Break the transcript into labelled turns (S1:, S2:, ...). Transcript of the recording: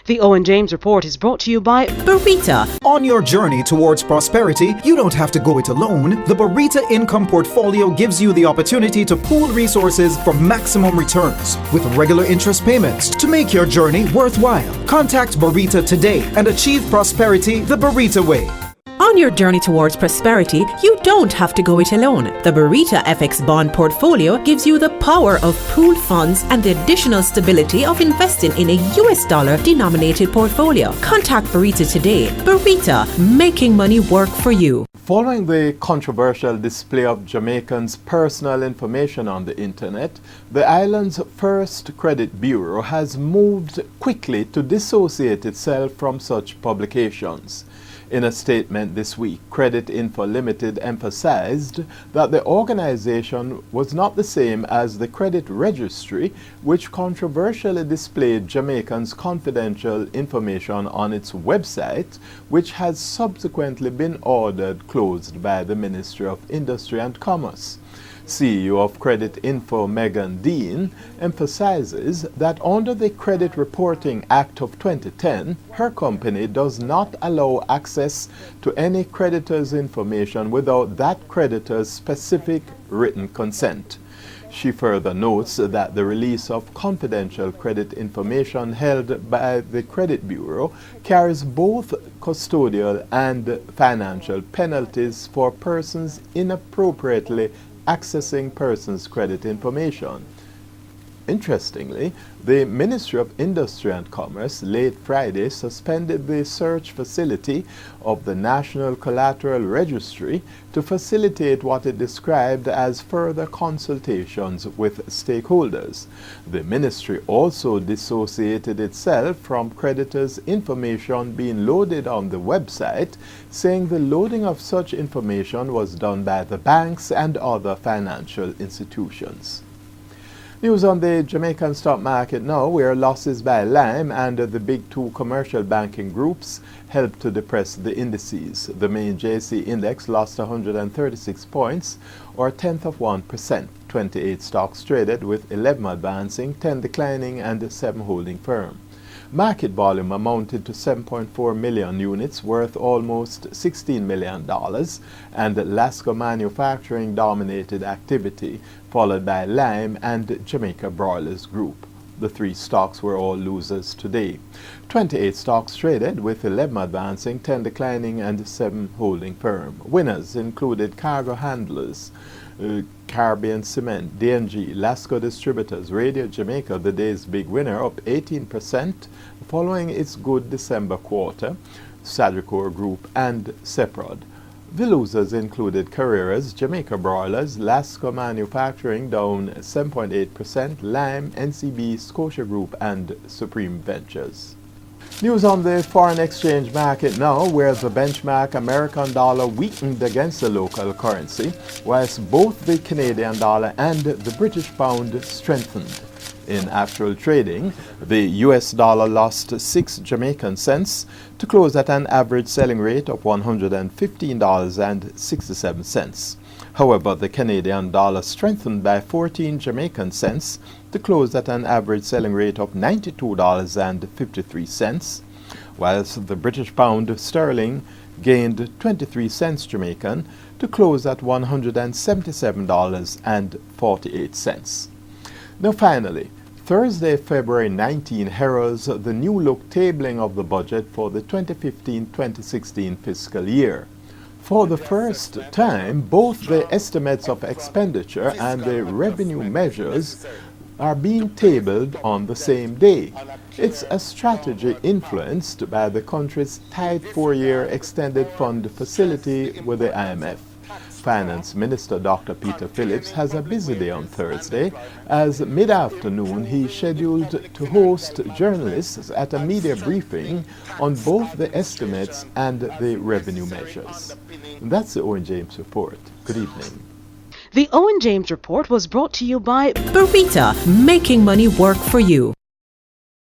S1: The Owen James Report is brought to you by
S2: Burita.
S3: On your journey towards prosperity, you don't have to go it alone. The Burita Income Portfolio gives you the opportunity to pool resources for maximum returns with regular interest payments to make your journey worthwhile. Contact Burita today and achieve prosperity the Burita way.
S2: On your journey towards prosperity, you don't have to go it alone. The Burita FX Bond Portfolio gives you the power of pooled funds and the additional stability of investing in a US dollar denominated portfolio. Contact Burita today. Burita, making money work for you.
S4: Following the controversial display of Jamaicans' personal information on the internet, the island's first credit bureau has moved quickly to dissociate itself from such publications. In a statement this week, Credit Info Limited emphasized that the organization was not the same as the Credit Registry, which controversially displayed Jamaicans' confidential information on its website, which has subsequently been ordered closed by the Ministry of Industry and Commerce. CEO of Credit Info Megan Dean emphasizes that under the Credit Reporting Act of 2010, her company does not allow access to any creditor's information without that creditor's specific written consent. She further notes that the release of confidential credit information held by the Credit Bureau carries both custodial and financial penalties for persons inappropriately accessing persons' credit information. Interestingly, the Ministry of Industry and Commerce late Friday suspended the search facility of the National Collateral Registry to facilitate what it described as further consultations with stakeholders. The ministry also dissociated itself from creditors' information being loaded on the website, saying the loading of such information was done by the banks and other financial institutions. News on the Jamaican stock market now, where losses by Lime and the big two commercial banking groups helped to depress the indices. The main JC index lost 136 points, or 1/10%. 28 stocks traded, with 11 advancing, 10 declining, and 7 holding firm. Market volume amounted to 7.4 million units, worth almost $16 million, and Lasco Manufacturing dominated activity, followed by Lime and Jamaica Broilers Group. The three stocks were all losers today. 28 stocks traded, with 11 advancing, 10 declining, and 7 holding firm. Winners included Cargo Handlers, Caribbean Cement, DNG, Lasco Distributors, Radio Jamaica, the day's big winner, up 18%, following its good December quarter, Sagicor Group, and Seprod. The losers included Carreras, Jamaica Broilers, Lasco Manufacturing down 7.8%, Lime, NCB, Scotia Group, and Supreme Ventures. News on the foreign exchange market now, where the benchmark American dollar weakened against the local currency, whilst both the Canadian dollar and the British pound strengthened. In actual trading, the US dollar lost 6 Jamaican cents to close at an average selling rate of $115.67. However, the Canadian dollar strengthened by 14 Jamaican cents to close at an average selling rate of $92.53, whilst the British pound sterling gained 23 cents Jamaican to close at $177.48. Now finally, Thursday, February 19 heralds the new look tabling of the budget for the 2015-2016 fiscal year. For the first time, both the estimates of expenditure and the revenue measures are being tabled on the same day. It's a strategy influenced by the country's tight 4-year extended fund facility with the IMF. Finance Minister Dr. Peter Phillips has a busy day on Thursday, as mid-afternoon he scheduled to host journalists at a media briefing on both the estimates and the revenue measures. That's the Owen James Report. Good evening.
S1: The Owen James Report was brought to you by
S2: Burita, making money work for you.